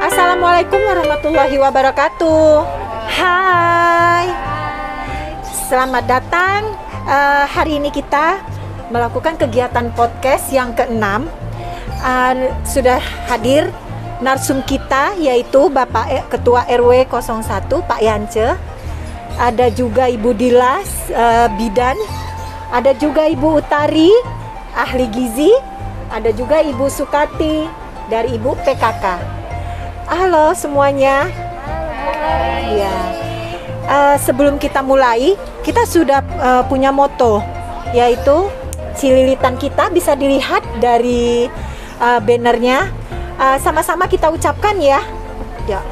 Assalamualaikum warahmatullahi wabarakatuh. Hai, selamat datang. Hari ini kita melakukan kegiatan podcast yang ke-6. Sudah hadir narsum kita, yaitu Bapak Ketua RW 01 Pak Yance. Ada juga Ibu Dilas, bidan. Ada juga Ibu Utari, ahli gizi. Ada juga Ibu Sukati dari Ibu PKK. Halo semuanya. Ya. Sebelum kita mulai, kita sudah punya moto, yaitu cililitan kita bisa dilihat dari bannernya. Sama-sama kita ucapkan ya. Ya.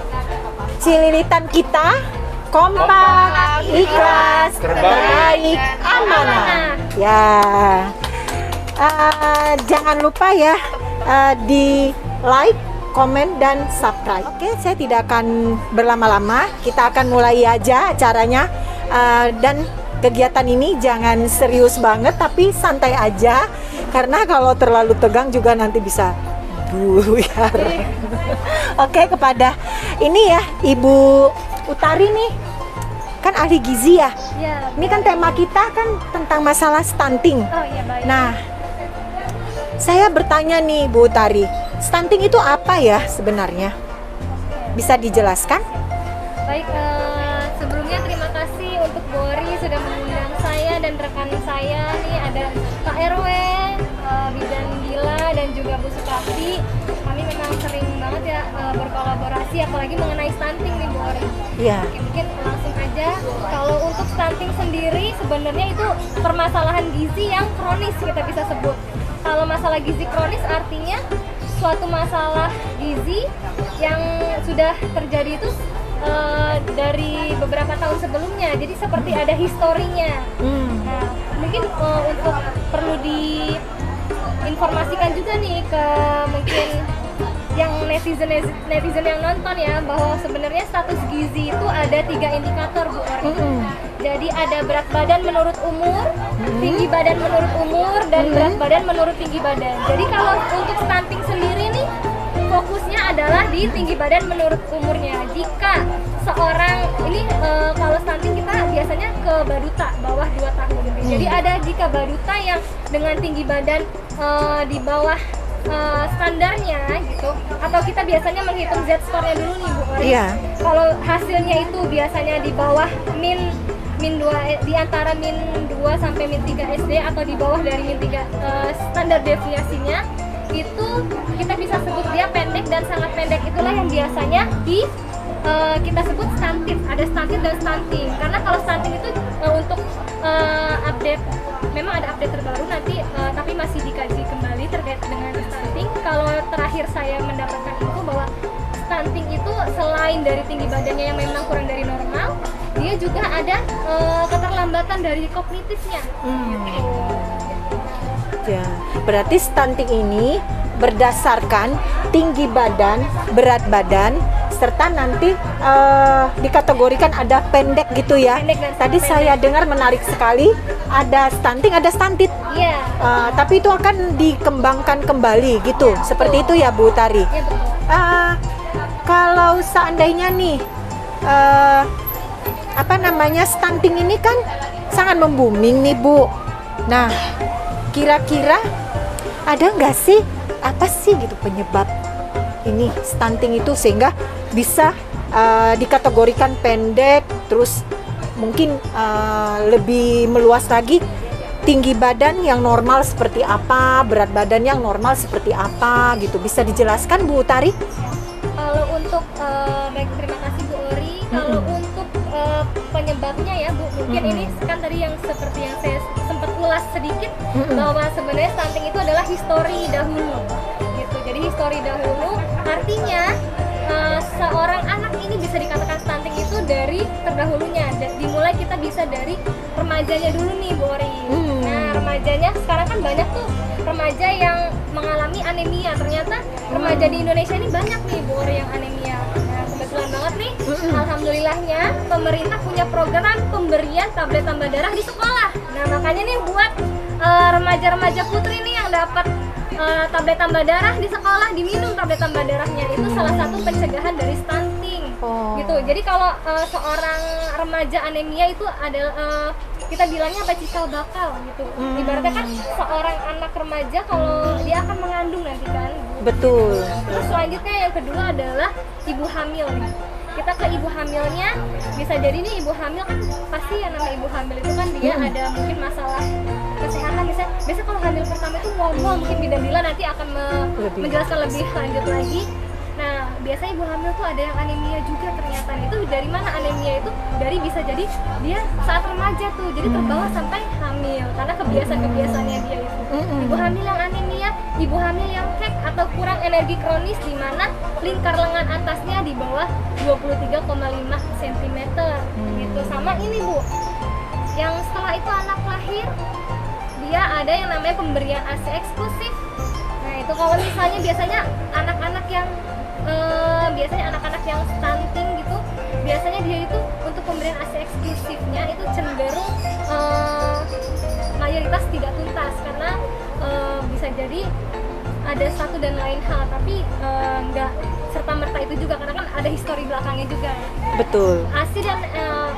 Cililitan kita kompak, ikhlas, terbaik, amanah. Ya. Jangan lupa ya di like, komen, dan subscribe. Oke, saya tidak akan berlama-lama. Kita akan mulai aja acaranya. Dan kegiatan ini jangan serius banget, tapi santai aja. Karena kalau terlalu tegang juga nanti bisa buyar. Oke, kepada ini ya Ibu Utari nih, kan ahli gizi ya. Ya, ini kan tema kita kan tentang masalah stunting. Oh iya, baik. Nah, saya bertanya nih Bu Utari, stunting itu apa ya sebenarnya? Bisa dijelaskan? Baik, sebelumnya terima kasih untuk Bu Ori sudah mengundang saya dan rekan saya nih, ada Pak RW, Bidan Gila, dan juga Bu Sukati. Kami memang sering banget ya berkolaborasi, apalagi mengenai stunting nih Bu Ori. Iya. Oke, mungkin langsung aja. Kalau untuk stunting sendiri sebenarnya itu permasalahan gizi yang kronis kita bisa sebut. Kalau masalah gizi kronis artinya suatu masalah gizi yang sudah terjadi itu dari beberapa tahun sebelumnya, jadi seperti ada historinya. Nah, mungkin untuk perlu diinformasikan juga nih ke mungkin yang netizen yang nonton ya, bahwa sebenarnya status gizi itu ada 3 indikator Bu Ori. Jadi ada berat badan menurut umur, tinggi badan menurut umur, dan berat badan menurut tinggi badan. Jadi kalau untuk stunting sendiri nih, fokusnya adalah di tinggi badan menurut umurnya. Jika seorang ini kalau stunting kita biasanya ke baduta bawah 2 tahun. Jadi ada jika baduta yang dengan tinggi badan di bawah standarnya gitu, atau kita biasanya menghitung Z-score-nya dulu nih Bu Ori. Iya. Kalau hasilnya itu biasanya di bawah min 2, di antara min 2 sampai min 3 SD, atau di bawah dari min 3 standar deviasinya, itu kita bisa sebut dia pendek dan sangat pendek. Itulah yang biasanya kita sebut stunted. Ada stunted dan stunting. Karena kalau stunting itu untuk update, memang ada update terbaru nanti, tapi masih dikaji kembali terkait dengan stunting. Kalau terakhir saya mendapatkan info bahwa stunting itu selain dari tinggi badannya yang memang kurang dari normal, dia juga ada keterlambatan dari kognitifnya. Gitu. Ya, berarti stunting ini berdasarkan tinggi badan, berat badan, serta nanti dikategorikan ada pendek gitu ya. Pendek dan Tadi pendek. saya dengar menarik sekali, ada stunting, ada stunted. Iya. Tapi itu akan dikembangkan kembali gitu. Ya, Seperti betul. itu ya Bu Utari. Iya betul. Kalau seandainya nih stunting ini kan sangat membooming nih Bu. Nah, kira-kira ada nggak sih, apa sih gitu penyebab ini stunting itu sehingga bisa dikategorikan pendek, terus mungkin lebih meluas lagi, tinggi badan yang normal seperti apa, berat badan yang normal seperti apa gitu, bisa dijelaskan Bu Utari? Kalau untuk baik, terima kasih Bu Ori. Kalau untuk penyebabnya ya Bu, mungkin ini kan tadi yang seperti yang saya sempat ulas sedikit, bahwa sebenarnya stunting itu adalah histori dahulu gitu. Jadi histori dahulu artinya seorang anak ini bisa dikatakan stunting itu dari terdahulunya. Dimulai kita bisa dari remajanya dulu nih Bu Ori. Nah, remajanya sekarang kan banyak tuh remaja yang mengalami anemia. Ternyata remaja di Indonesia ini banyak nih Bu Ori yang anemia. Nah, kebetulan banget nih, alhamdulillahnya pemerintah punya program pemberian tablet tambah darah di sekolah. Nah, makanya nih buat remaja-remaja putri nih yang dapat tablet tambah darah di sekolah, diminum tablet tambah darahnya. Itu salah satu pencegahan dari stunting. Oh. Gitu. Jadi kalau seorang remaja anemia itu adalah kita bilangnya apa, cikal bakal gitu. Ibaratnya kan seorang anak remaja kalau dia akan mengandung nanti kan. Betul. Terus selanjutnya yang kedua adalah ibu hamil nih. Kita ke ibu hamilnya, bisa jadi nih ibu hamil kan pasti yang namanya ibu hamil itu kan dia ada mungkin masalah kesehatan. Biasanya kalau hamil pertama itu mual-mual, mungkin Bidan Dila nanti akan menjelaskan lebih lanjut lagi. Nah, biasanya ibu hamil tuh ada yang anemia juga ternyata. Itu dari mana anemia itu? Dari bisa jadi dia saat remaja tuh, jadi terbawa sampai hamil karena kebiasaan-kebiasaannya dia itu. Ibu hamil yang anemia, ibu hamil yang hack atau kurang energi kronis di mana lingkar lengan atasnya di bawah 23,5 cm gitu. Sama ini Bu, yang setelah itu anak lahir dia ada yang namanya pemberian ASI eksklusif. Nah itu kalau misalnya biasanya anak-anak yang stunting gitu, biasanya dia itu untuk pemberian ASI eksklusifnya itu cenderung mayoritas tidak tuntas karena bisa jadi ada satu dan lain hal, tapi nggak serta-merta itu juga karena kan ada histori belakangnya juga. Betul. ASI dan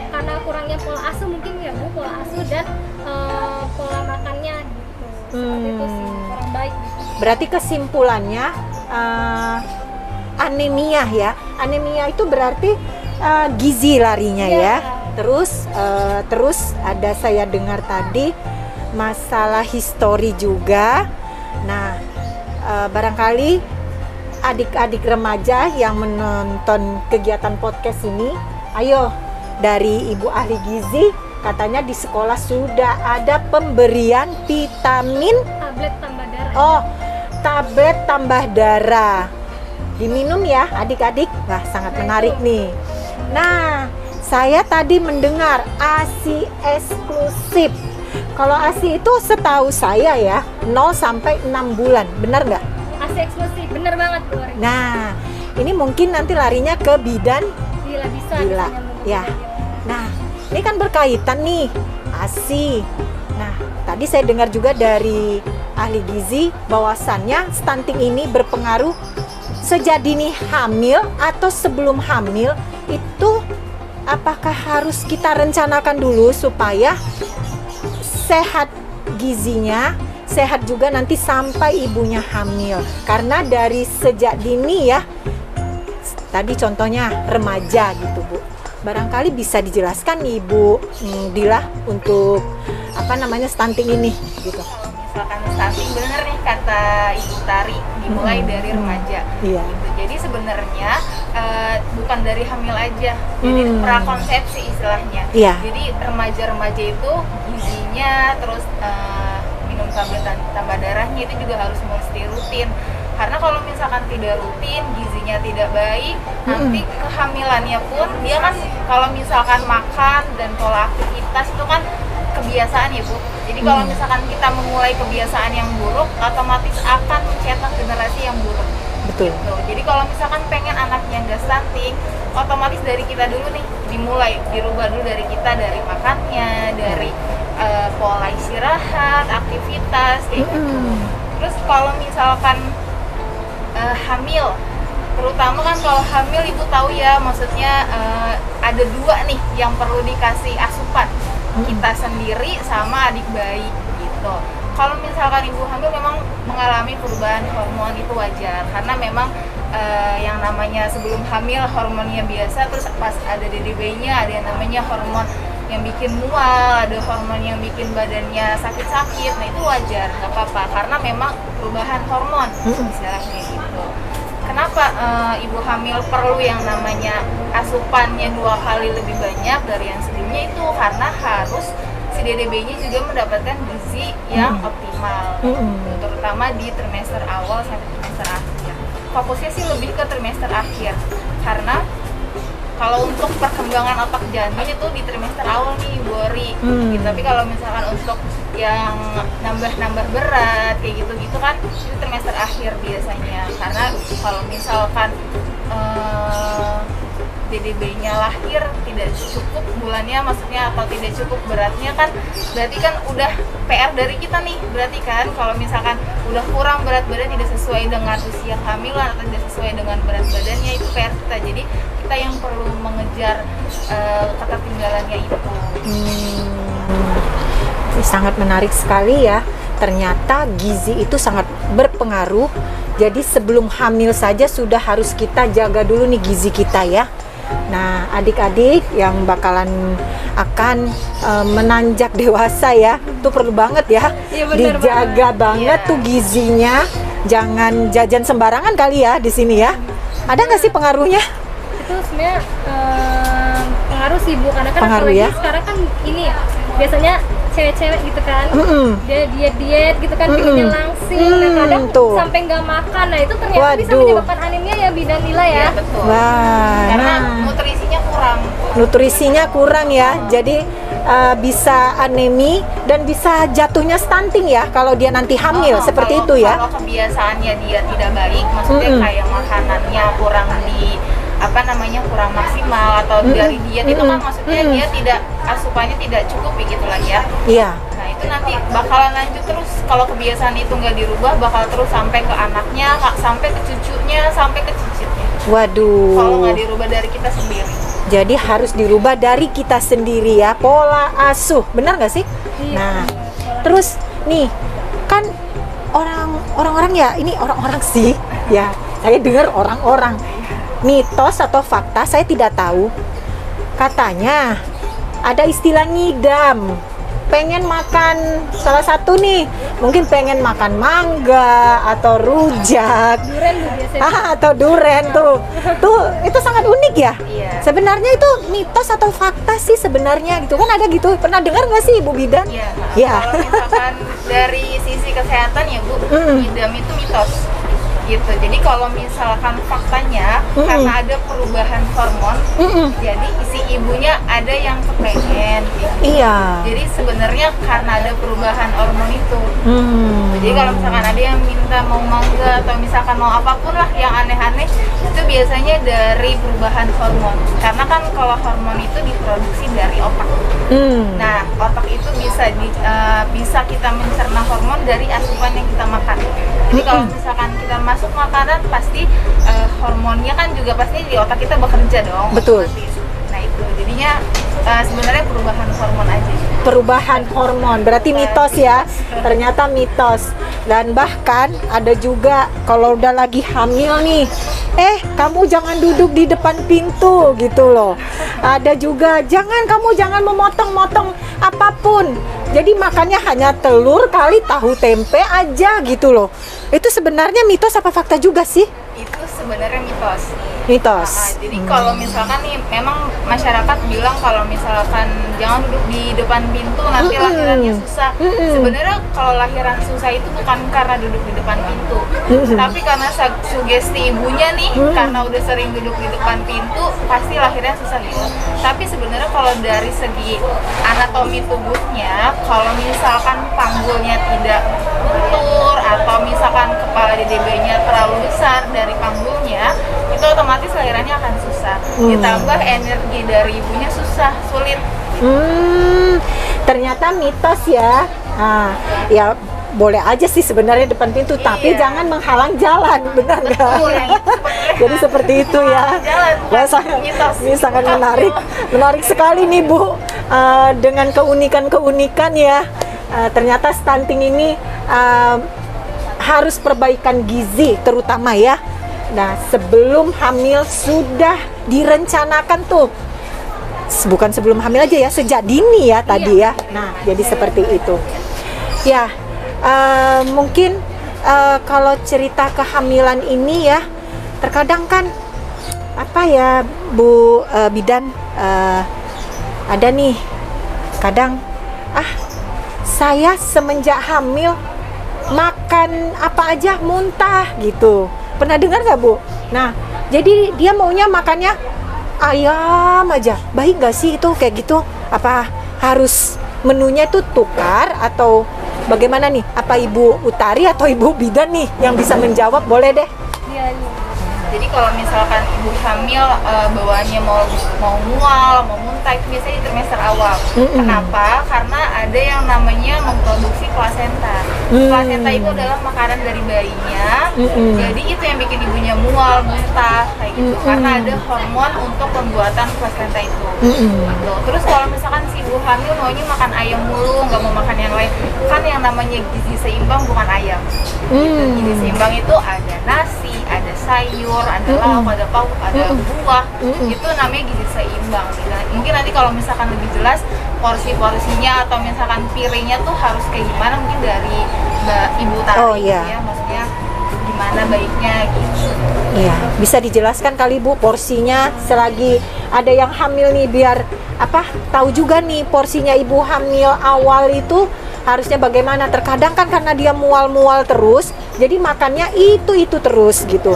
karena kurangnya pola asuh mungkin ya Bu, pola asuh dan pola makannya gitu. Seperti itu sih, kurang baik gitu. Berarti kesimpulannya anemia ya. Anemia itu berarti gizi larinya ya. Terus ada saya dengar tadi masalah histori juga. Nah, barangkali adik-adik remaja yang menonton kegiatan podcast ini, ayo dari Ibu Ahli Gizi katanya di sekolah sudah ada pemberian vitamin Tablet tambah darah. Oh, tablet tambah darah. Diminum ya adik-adik. Wah, sangat menarik nih. Nah, saya tadi mendengar ASI eksklusif. Kalau ASI itu setahu saya ya 0 sampai 6 bulan. Benar nggak? ASI eksklusif, bener banget Bu Ori. Nah, ini mungkin nanti larinya ke bidan Gila bisa. Dila. Ya. Nah, ini kan berkaitan nih ASI. Nah, tadi saya dengar juga dari ahli gizi bahwasannya stunting ini berpengaruh sejak dini hamil atau sebelum hamil. Itu apakah harus kita rencanakan dulu supaya sehat gizinya, sehat juga nanti sampai ibunya hamil? Karena dari sejak dini ya, tadi contohnya remaja gitu Bu, barangkali bisa dijelaskan nih Bu Dila untuk stunting ini gitu. Misalkan stunting, bener nih kata Ibu Tari, dimulai dari remaja. Iya. Gitu. Jadi sebenarnya bukan dari hamil aja, jadi prakonsepsi istilahnya. Iya. Jadi remaja-remaja itu gizinya, terus minum tablet tambah darahnya itu juga harus mesti rutin. Karena kalau misalkan tidak rutin, gizinya tidak baik, nanti kehamilannya pun dia kan kalau misalkan makan dan pola aktivitas itu kan kebiasaan ya Bu. Jadi kalau misalkan kita memulai kebiasaan yang buruk, otomatis akan mencetak generasi yang buruk. Betul. Gitu. Jadi kalau misalkan pengen anaknya nggak stunting, otomatis dari kita dulu nih dimulai, dirubah dulu dari kita, dari makannya, dari pola istirahat, aktivitas kayak gitu. Terus kalau misalkan hamil, terutama kan kalau hamil Ibu tahu ya, maksudnya ada dua nih yang perlu dikasih asupan, kita sendiri sama adik bayi gitu. Kalau misalkan ibu hamil memang mengalami perubahan hormon itu wajar, karena memang yang namanya sebelum hamil hormonnya biasa, terus pas ada dede bayinya ada yang namanya hormon yang bikin mual, ada hormon yang bikin badannya sakit-sakit. Nah itu wajar, nggak apa-apa, karena memang perubahan hormon istilahnya gitu. Kenapa ibu hamil perlu yang namanya asupannya 2 kali lebih banyak dari yang sebelumnya? Itu karena harus si dede bayinya juga mendapatkan gizi yang optimal, terutama di trimester awal sampai trimester akhir. Fokusnya sih lebih ke trimester akhir, karena kalau untuk perkembangan otak janin itu di trimester awal nih Bu Ori. Gitu. Tapi kalau misalkan untuk yang nambah berat kayak gitu kan itu trimester akhir biasanya. Karena kalau misalkan DDB-nya lahir tidak cukup bulannya, maksudnya atau tidak cukup beratnya kan, berarti kan udah PR dari kita nih. Berarti kan kalau misalkan udah kurang berat badan, tidak sesuai dengan usia kehamilan atau tidak sesuai dengan berat badannya, itu PR kita. Jadi kita yang perlu mengejar ketertinggalannya itu. Sangat menarik sekali ya. Ternyata gizi itu sangat berpengaruh. Jadi sebelum hamil saja sudah harus kita jaga dulu nih gizi kita ya. Nah, adik-adik yang bakalan akan menanjak dewasa ya, tuh perlu banget ya, Iya, bener dijaga banget Iya. tuh gizinya. Jangan jajan sembarangan kali ya di sini ya. Ada nggak sih pengaruhnya? Itu sebenarnya pengaruh sih Bu, karena kan Pengaruh apalagi ya? sekarang kan ini ya, biasanya cewek-cewek gitu kan, dia diet-diet gitu kan, pengennya langsing, nah kadang tuh. sampai nggak makan, nah itu ternyata bisa Waduh. menyebabkan anemia ya Bidan Lila ya. Iya betul. Wah, Karena nah. nutrisinya kurang. Nutrisinya kurang ya, jadi bisa anemi dan bisa jatuhnya stunting ya kalau dia nanti hamil, seperti Kalau- itu ya. Kalau kebiasaannya dia tidak baik, maksudnya kayak makanannya kurang kurang maksimal atau dari diet itu kan maksudnya dia tidak asupannya tidak cukup begitu lah ya. Iya. Nah itu nanti bakalan lanjut terus, kalau kebiasaan itu nggak dirubah bakal terus sampai ke anaknya, sampai ke cucunya, sampai ke cicitnya. Kalau Waduh. nggak dirubah dari kita sendiri. Jadi harus dirubah dari kita sendiri ya, pola asuh, benar nggak sih? Nah, terus nih kan orang-orang ya, ini orang-orang sih ya. Saya dengar orang-orang, mitos atau fakta saya tidak tahu. Katanya ada istilah ngidam. Pengen makan salah satu nih, mungkin pengen makan mangga atau rujak. Duren Bu biasanya. Atau duren tuh itu sangat unik ya. Iya. Sebenarnya itu mitos atau fakta sih sebenarnya gitu kan, ada gitu, pernah dengar nggak sih Ibu Bidan? Iya. Ya. Kalau misalkan dari sisi kesehatan ya Bu, ngidam itu mitos gitu. Jadi kalau misalkan faktanya karena ada perubahan hormon, jadi si ibunya ada yang kepengen gitu. Iya. Jadi sebenarnya karena ada perubahan hormon itu. Jadi kalau misalkan ada yang minta mau mangga atau misalkan mau apapun lah yang aneh-aneh, itu biasanya dari perubahan hormon. Karena kan kalau hormon itu diproduksi dari otak. Nah, otak itu bisa kita mencerna hormon dari asupan yang kita makan. Jadi kalau misalkan kita masuk makanan, pasti hormonnya kan juga pasti di otak kita bekerja dong. Betul. otomatis. Nah itu jadinya sebenarnya perubahan hormon aja. Perubahan hormon berarti mitos ya, ternyata mitos. Dan bahkan ada juga kalau udah lagi hamil nih, kamu jangan duduk di depan pintu gitu loh. Ada juga kamu jangan memotong-motong apapun, jadi makannya hanya telur kali tahu tempe aja gitu loh. Itu sebenarnya mitos apa fakta juga sih? Itu sebenarnya mitos. Mitos. Jadi kalau misalkan nih memang masyarakat bilang kalau misalkan jangan duduk di depan pintu nanti lahirannya susah. Sebenarnya kalau lahiran susah itu bukan karena duduk di depan pintu, tapi karena sugesti ibunya nih, karena udah sering duduk di depan pintu pasti lahirnya susah gitu. Tapi sebenarnya kalau dari segi anatomi tubuhnya, kalau misalkan panggulnya tidak luntur atau misalkan kepala DDB-nya terlalu besar dari panggulnya, itu otomatis lahirannya akan susah. Ditambah energi dari ibunya sulit. Ternyata mitos ya. Ya boleh aja sih sebenarnya depan pintu, tapi Iya. jangan menghalang jalan, benar nggak? Betul, yang itu sebenarnya. Jadi seperti itu ya. Jalan, Wah, sangat, mitos. ini sangat menarik sekali nih Bu, dengan keunikan ya. Ternyata stunting ini harus perbaikan gizi terutama ya. Nah, sebelum hamil sudah direncanakan tuh. Bukan sebelum hamil aja ya, sejak dini ya tadi ya. Nah, jadi seperti itu. Ya, mungkin kalau cerita kehamilan ini ya, terkadang kan apa ya Bu Bidan, ada nih kadang saya semenjak hamil makan apa aja muntah gitu. Pernah dengar nggak Bu? Nah, jadi dia maunya makannya ayam aja. Baik nggak sih itu kayak gitu? Apa harus menunya itu tukar atau bagaimana nih? Apa Ibu Utari atau Ibu Bidan nih yang bisa menjawab? Boleh deh. Iya. Jadi kalau misalkan ibu hamil bawaannya mau mual, mau muntah itu biasanya di trimester awal. Kenapa? Karena ada yang namanya memproduksi plasenta. Plasenta itu adalah makanan dari bayinya. Jadi itu yang bikin ibunya mual, muntah kayak gitu. Karena ada hormon untuk pembuatan plasenta itu. Gitu. Terus kalau misalkan si ibu hamil maunya makan ayam mulu, nggak mau makan yang lain, kan yang namanya gizi seimbang bukan ayam. Gitu. Gizi seimbang itu ada nasi, ada sayur, ada lauk, ada pauk, ada buah. Itu namanya gizi seimbang. Mungkin nanti kalau misalkan lebih jelas porsi-porsinya atau misalkan piringnya tuh harus kayak gimana, mungkin dari Mbak Ibu Tari ya, maksudnya gimana baiknya gitu. Iya, bisa dijelaskan kali Bu porsinya selagi ada yang hamil nih, biar tahu juga nih porsinya ibu hamil awal itu harusnya bagaimana. Terkadang kan karena dia mual-mual terus, jadi makannya itu terus gitu.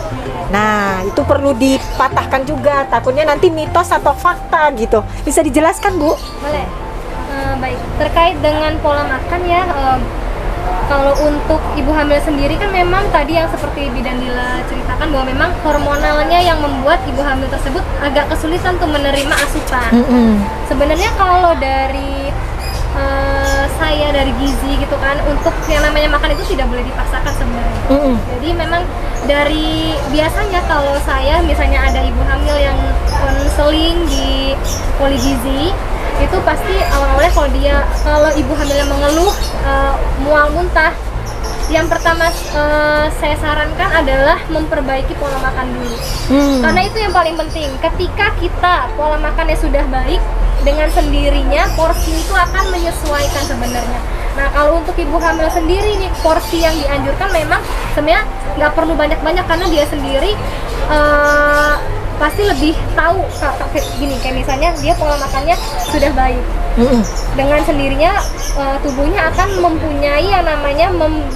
Nah, itu perlu dipatahkan juga, takutnya nanti mitos atau fakta gitu. Bisa dijelaskan Bu? Boleh. Baik, terkait dengan pola makan ya, kalau untuk ibu hamil sendiri kan memang tadi yang seperti Bidan Dila ceritakan bahwa memang hormonalnya yang membuat ibu hamil tersebut agak kesulitan untuk menerima asupan. Sebenarnya kalau dari saya dari gizi gitu kan, untuk yang namanya makan itu tidak boleh dipaksakan sebenarnya. Jadi memang dari biasanya kalau saya misalnya ada ibu hamil yang konseling di Poligizi, itu pasti awal-awalnya kalau ibu hamil yang mengeluh mual muntah, yang pertama saya sarankan adalah memperbaiki pola makan dulu. Karena itu yang paling penting. Ketika kita pola makannya sudah baik, dengan sendirinya porsi itu akan menyesuaikan sebenarnya. Nah, kalau untuk ibu hamil sendiri nih, porsi yang dianjurkan memang sebenarnya nggak perlu banyak-banyak, karena dia sendiri pasti lebih tahu kayak misalnya dia pola makannya sudah baik. Dengan sendirinya tubuhnya akan mempunyai yang namanya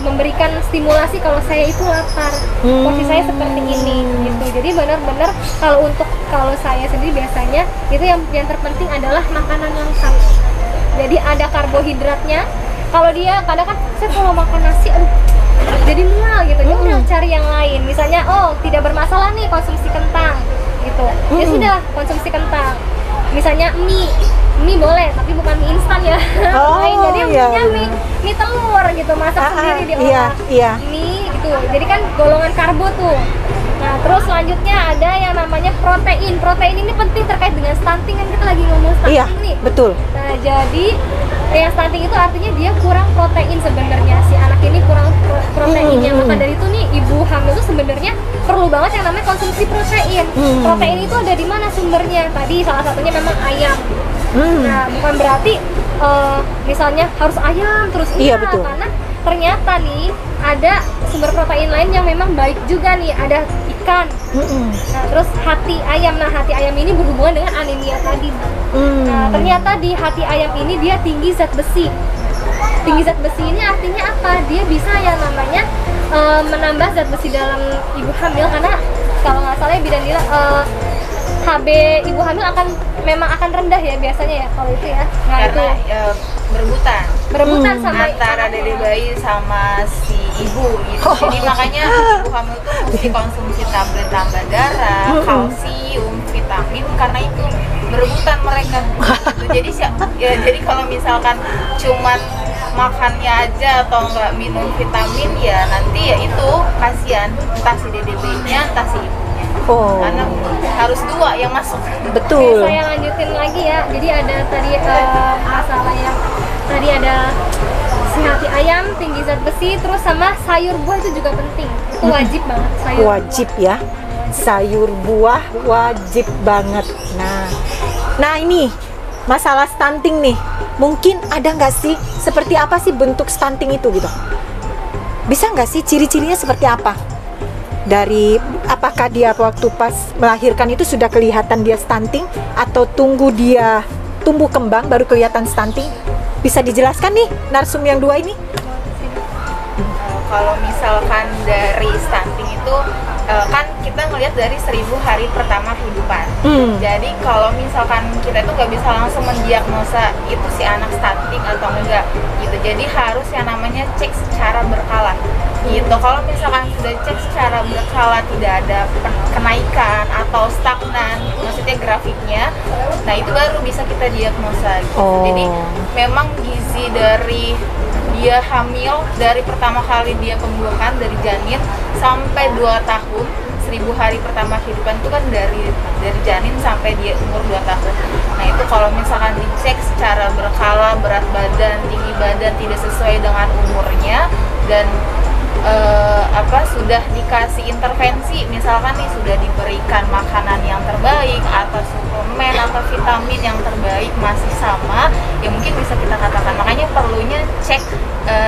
memberikan stimulasi kalau saya itu lapar, porsi saya seperti ini gitu. Jadi benar-benar kalau saya sendiri biasanya itu yang terpenting adalah makanan lengkap. Jadi ada karbohidratnya. Kalau dia kadang kan saya kalau makan nasi jadi mual gitu, dia udah cari yang lain. Misalnya tidak bermasalah nih konsumsi kentang gitu, ya sudah konsumsi kentang. Misalnya mie boleh, tapi bukan mie instan ya. Jadi mie telur gitu, masak sendiri diolah. Mie gitu, jadi kan golongan karbo tuh. Nah, terus selanjutnya ada yang namanya protein. Protein ini penting terkait dengan stunting, kan kita lagi ngomong stunting nih. Betul. Nah, jadi yang stunting itu artinya dia kurang protein sebenarnya, si anak ini kurang proteinnya. Maka dari itu nih ibu hamil itu sebenarnya perlu banget yang namanya konsumsi protein. Protein itu ada di mana sumbernya? Tadi salah satunya memang ayam. Nah, bukan berarti misalnya harus ayam terus, betul. karena ternyata nih ada sumber protein lain yang memang baik juga nih, ada ikan. Nah, terus hati ayam. Nah, hati ayam ini berhubungan dengan anemia tadi. Nah, ternyata di hati ayam ini dia tinggi zat besi. Tinggi zat besi ini artinya apa? Dia bisa yang namanya menambah zat besi dalam ibu hamil, karena kalau nggak salah Bidan Dila HB ibu hamil memang akan rendah ya biasanya ya kalau itu ya. Nah, karena berebutan sama antara dede bayi sama si ibu gitu. Jadi makanya ibu hamil tuh mesti konsumsi tablet tambah darah, kalsium, vitamin, karena itu berebutan mereka gitu. Jadi kalau misalkan cuman makannya aja atau nggak minum vitamin, ya nanti ya itu kasihan, entah si dede bayinya entah si ibunya. Karena harus dua yang masuk. Betul. Oke, saya lanjutin lagi ya. Jadi ada tadi masalah yang tadi ada si hati ayam, tinggi zat besi, terus sama sayur buah itu juga penting. Itu wajib banget sayur. Wajib ya. Sayur buah wajib banget. Nah ini masalah stunting nih. Mungkin ada nggak sih, seperti apa sih bentuk stunting itu gitu? Bisa nggak sih ciri-cirinya seperti apa? Dari apakah dia waktu pas melahirkan itu sudah kelihatan dia stunting, atau tunggu dia tumbuh kembang baru kelihatan stunting? Bisa dijelaskan nih narsum yang dua ini? Kalau misalkan dari stunting itu kan kita ngelihat dari 1000 hari pertama kehidupan. Jadi kalau misalkan kita itu nggak bisa langsung mendiagnosa itu si anak stunting atau enggak gitu. Jadi harus yang namanya cek secara berkala gitu. Kalau misalkan sudah cek secara berkala tidak ada kenaikan atau stagnan, maksudnya grafiknya, nah itu baru bisa kita diagnosa gitu. Jadi memang gizi dari dia hamil, dari pertama kali dia pembuahan dari janin sampai 2 tahun, 1000 hari pertama kehidupan itu kan dari janin sampai dia umur 2 tahun. Nah itu kalau misalkan dicek secara berkala, berat badan, tinggi badan tidak sesuai dengan umurnya, dan sudah dikasih intervensi, misalkan nih sudah diberikan makanan yang terbaik atau suplemen atau vitamin yang terbaik masih sama, ya mungkin bisa kita katakan. Makanya perlunya cek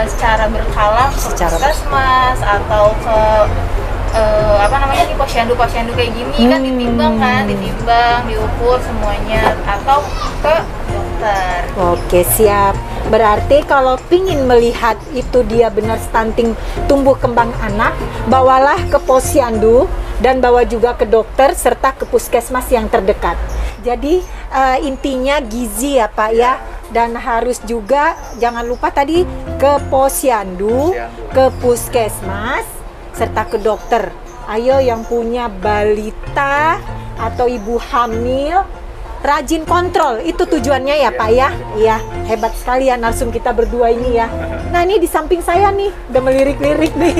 secara berkala ke puskesmas atau ke di posyandu kayak gini kan ditimbang, diukur semuanya, atau ke dokter. Oke, siap. Berarti kalau pingin melihat itu dia benar stunting tumbuh kembang anak, bawalah ke posyandu dan bawa juga ke dokter serta ke puskesmas yang terdekat. Jadi intinya gizi ya Pak ya, dan harus juga jangan lupa tadi ke posyandu, ke puskesmas serta ke dokter. Ayo yang punya balita atau ibu hamil, rajin kontrol, itu tujuannya ya Pak ya. Iya, hebat sekali ya narsum kita berdua ini ya. Nah ini di samping saya nih, udah melirik-lirik nih.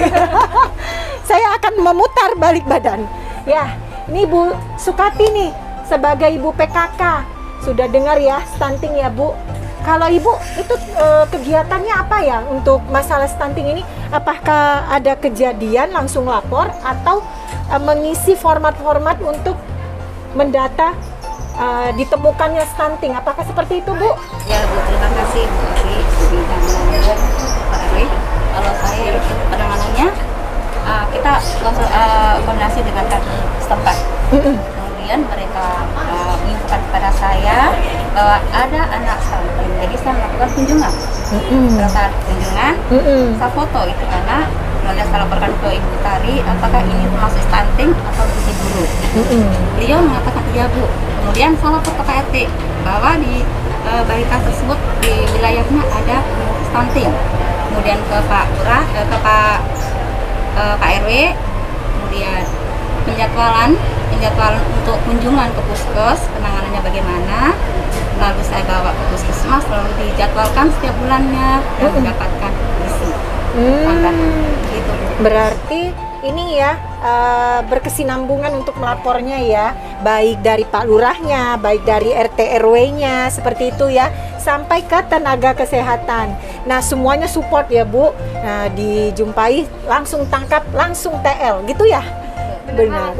Saya akan memutar balik badan. Ya, ini Bu Sukati nih, sebagai ibu PKK. Sudah dengar ya stunting ya Bu. Kalau Ibu itu kegiatannya apa ya untuk masalah stunting ini? Apakah ada kejadian langsung lapor atau mengisi format-format untuk mendata ditemukannya stunting? Apakah seperti itu Bu? Ya Bu, terima kasih Bu Ari sudah Pak Ari. Kalau saya itu penanganannya kita koordinasi dengan setempat. Kemudian mereka menginfokan kepada saya bahwa ada anak stunting, jadi saya melakukan kunjungan. Pada saat kunjungan, saya foto itu karena kemudian saya laporkan ke Ibu Tari apakah ini termasuk stunting atau gizi buruk. Beliau mengatakan iya Bu. Kemudian saya lapor ke Pak RT bahwa di balita tersebut di wilayahnya ada stunting. Kemudian ke Pak Lurah, ke Pak RW, kemudian penjadwalan untuk kunjungan ke puskes, penanganannya bagaimana, lalu saya bawa ke puskesmas, lalu dijadwalkan setiap bulannya dan mendapatkan gizi gitu. Berarti ini ya berkesinambungan untuk melapornya ya, baik dari Pak Lurahnya, baik dari RT RW-nya, seperti itu ya, sampai ke tenaga kesehatan. Nah semuanya support ya Bu. Nah dijumpai langsung tangkap, langsung TL gitu ya. Benar.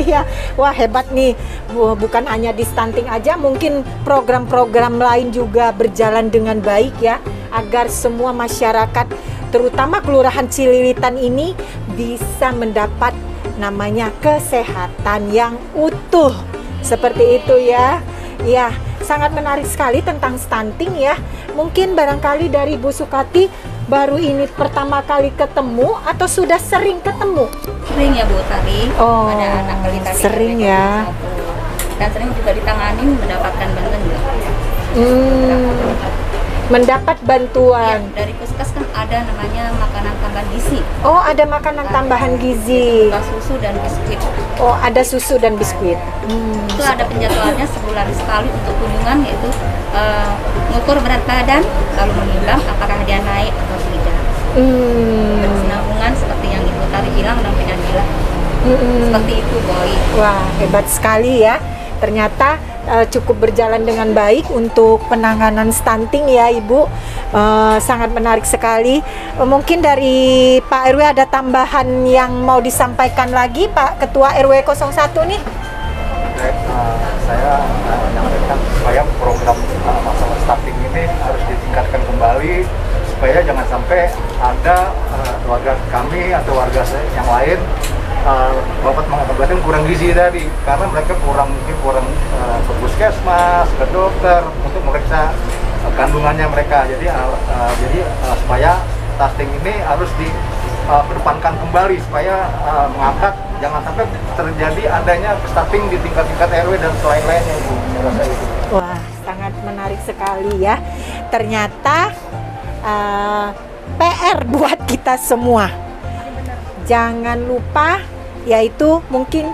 Ya, wah hebat nih. Bukan hanya di stunting aja, mungkin program-program lain juga berjalan dengan baik ya, agar semua masyarakat, terutama Kelurahan Cililitan ini bisa mendapat namanya kesehatan yang utuh. Seperti itu ya. Ya, sangat menarik sekali tentang stunting ya. Mungkin barangkali dari Bu Sukati baru ini pertama kali ketemu atau sudah sering ketemu? Sering ya Bu Tari. Ada anak balita sering ya. Dan sering juga ditangani, mendapatkan bantuan juga. Mendapat bantuan. Ya, dari puskes kan ada namanya makanan tambahan gizi. Oh, ada makanan tambahan gizi. Susu dan biskuit. Oh, ada susu dan biskuit. Itu ada penjadwalannya sebulan sekali untuk kunjungan, yaitu mengukur berat badan, lalu menimbang apakah dia naik atau tidak. Berkesinambungan seperti yang Ibu Tari bilang dan Pinan bilang. Seperti itu Boy. Wah, hebat sekali ya. Ternyata cukup berjalan dengan baik untuk penanganan stunting ya Ibu. Sangat menarik sekali. Mungkin dari Pak RW ada tambahan yang mau disampaikan lagi Pak Ketua RW 01 nih? Saya menyampaikan supaya program masalah stunting ini harus ditingkatkan kembali, supaya jangan sampai ada warga kami atau warga yang lain dapat mengakibatkan kurang gizi tadi, karena mereka mungkin kurang ke puskesmas, ke dokter untuk memeriksa kandungannya mereka. Jadi supaya stunting ini harus dikedepankan kembali, supaya mengangkat jangan sampai terjadi adanya stunting di tingkat-tingkat RW dan lain-lainnya Bu. Saya rasa itu. Wah, sangat menarik sekali ya. Ternyata PR buat kita semua. Jangan lupa, yaitu mungkin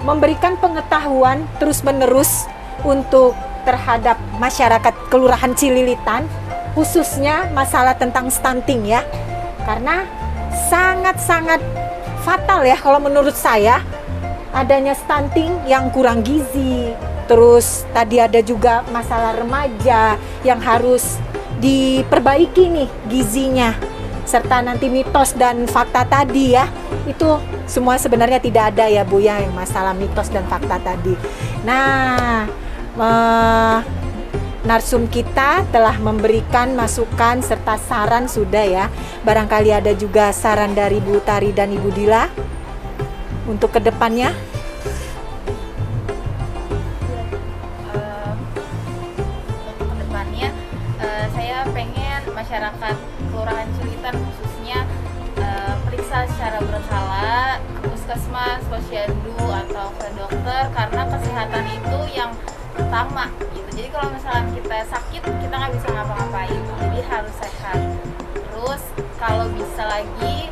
memberikan pengetahuan terus-menerus untuk terhadap masyarakat Kelurahan Cililitan, khususnya masalah tentang stunting ya. Karena sangat-sangat fatal ya kalau menurut saya, adanya stunting yang kurang gizi. Terus tadi ada juga masalah remaja yang harus diperbaiki nih gizinya. Serta nanti mitos dan fakta tadi ya, itu semua sebenarnya tidak ada ya Bu ya, yang masalah mitos dan fakta tadi. Nah, narsum kita telah memberikan masukan serta saran sudah ya. Barangkali ada juga saran dari Bu Tari dan Ibu Dila untuk kedepannya. Untuk kedepannya, saya pengen masyarakat Kelurahan Cililitan khususnya periksa secara berkala ke puskesmas, posyandu atau ke dokter, karena kesehatan itu yang utama gitu. Jadi kalau misalnya kita sakit, kita nggak bisa ngapa-ngapain, jadi harus sehat. Terus kalau bisa lagi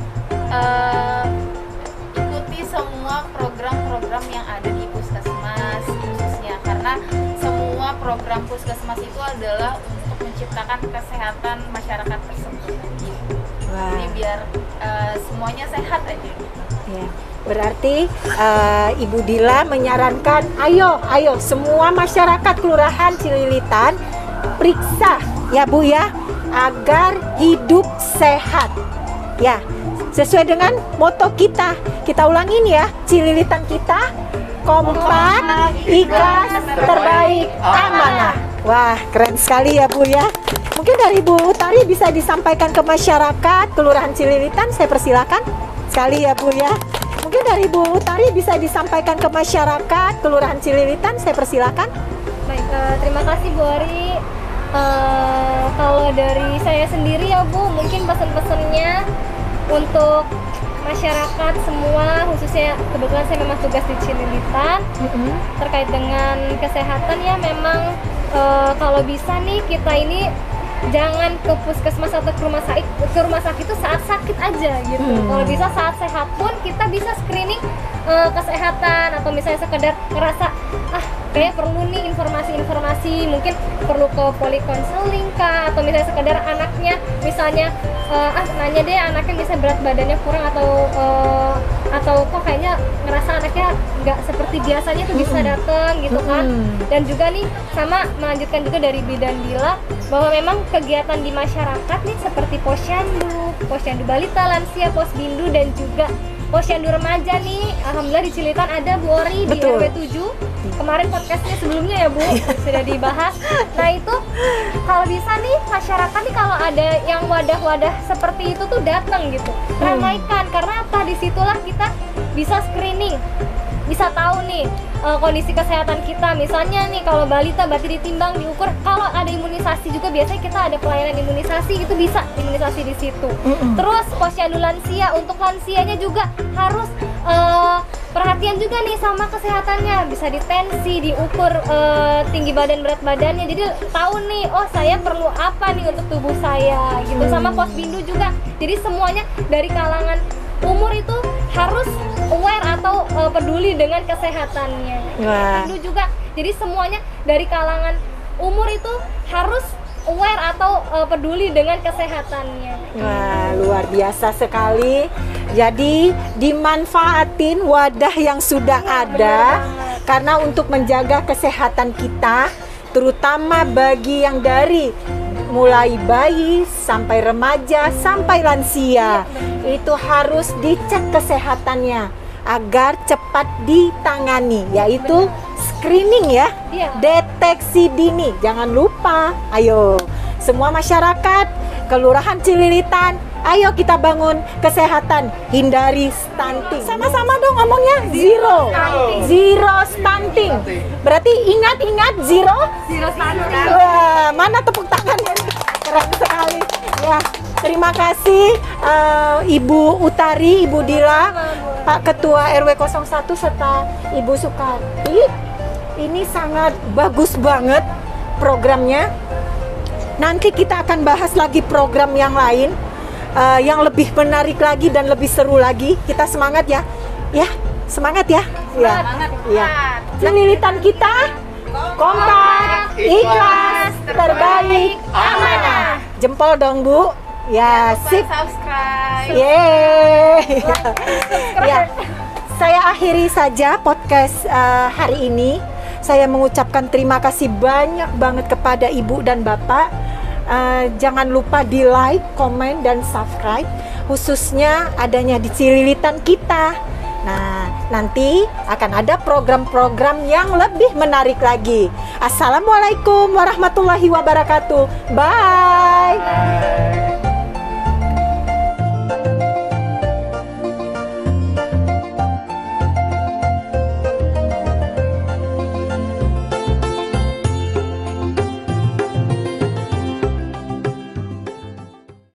ikuti semua program-program yang ada di puskesmas khususnya, karena semua program puskesmas itu adalah untuk menciptakan kesehatan masyarakat tersebut gitu. Jadi biar semuanya sehat aja. Ya, berarti Ibu Dila menyarankan, ayo semua masyarakat Kelurahan Cililitan periksa ya Bu ya, agar hidup sehat. Ya, sesuai dengan moto kita. Kita ulangin ya, Cililitan kita kompak, ikhlas, terbaik, amanah. Wah, keren sekali ya Bu ya. Mungkin dari Bu Tari bisa disampaikan ke masyarakat Kelurahan Cililitan, saya persilakan sekali ya Bu ya. Mungkin dari Bu Tari bisa disampaikan ke masyarakat Kelurahan Cililitan, saya persilakan. Baik, terima kasih Bu Ori. Kalau dari saya sendiri ya Bu, mungkin pesan-pesannya untuk masyarakat semua, khususnya kebetulan saya memang tugas di Cililitan, terkait dengan kesehatan ya, memang kalau bisa nih kita ini jangan ke puskesmas atau ke rumah sakit itu saat sakit aja gitu. Kalau bisa saat sehat pun kita bisa screening kesehatan, atau misalnya sekedar ngerasa kayak perlu nih informasi, mungkin perlu ke polikonseling kah, atau misalnya sekedar anaknya misalnya nanya deh anaknya misalnya berat badannya kurang, atau kok kayaknya ngerasa anaknya nggak seperti biasanya tuh bisa datang gitu kan. Dan juga nih sama melanjutkan juga dari Bidan Dila, bahwa memang kegiatan di masyarakat nih seperti posyandu balita, lansia, posbindu, dan juga posyandu remaja nih, alhamdulillah di Cililitan ada Bu Ori. Betul. Di RW 7. Kemarin podcastnya sebelumnya ya Bu sudah dibahas. Nah itu kalau bisa nih masyarakat nih kalau ada yang wadah-wadah seperti itu tuh datang gitu, ramaikan, karena apa, disitulah kita bisa screening, bisa tahu nih kondisi kesehatan kita. Misalnya nih kalau balita berarti ditimbang, diukur. Kalau ada imunisasi juga biasanya kita ada pelayanan imunisasi, itu bisa imunisasi di situ. Terus posyandu lansia, untuk lansianya juga harus perhatian juga nih sama kesehatannya, bisa ditensi, diukur tinggi badan, berat badannya, jadi tahu nih, oh saya perlu apa nih untuk tubuh saya gitu. Sama posbindu juga, jadi semuanya dari kalangan umur itu harus aware atau peduli dengan kesehatannya. Posbindu juga, jadi semuanya dari kalangan umur itu harus aware atau peduli dengan kesehatannya. Wah, luar biasa sekali. Jadi dimanfaatin wadah yang sudah ada, karena untuk menjaga kesehatan kita, terutama bagi yang dari mulai bayi sampai remaja sampai lansia, itu harus dicek kesehatannya agar cepat ditangani, yaitu screening ya, deteksi dini. Jangan lupa, ayo semua masyarakat Kelurahan Cililitan, ayo kita bangun kesehatan, hindari stunting. Sama-sama dong ngomongnya, zero stunting. Berarti ingat zero stunting. Wah, mana tepuk tangannya? Keren sekali. Ya, terima kasih Ibu Utari, Ibu Dila, Pak Ketua RW 01 serta Ibu Sukarti. Ini sangat bagus banget programnya. Nanti kita akan bahas lagi program yang lain yang lebih menarik lagi dan lebih seru lagi. Kita semangat ya. Ya, semangat ya. Ya. Ya. Celilitan kita kompak, ikhlas, terbaik, amanah. Jempol dong, Bu. Ya, sip. Subscribe. Yeay. Ya. Saya akhiri saja podcast hari ini. Saya mengucapkan terima kasih banyak banget kepada Ibu dan Bapak. Jangan lupa di like, komen, dan subscribe. Khususnya adanya di Cililitan kita. Nah, nanti akan ada program-program yang lebih menarik lagi. Assalamualaikum warahmatullahi wabarakatuh. Bye. Bye.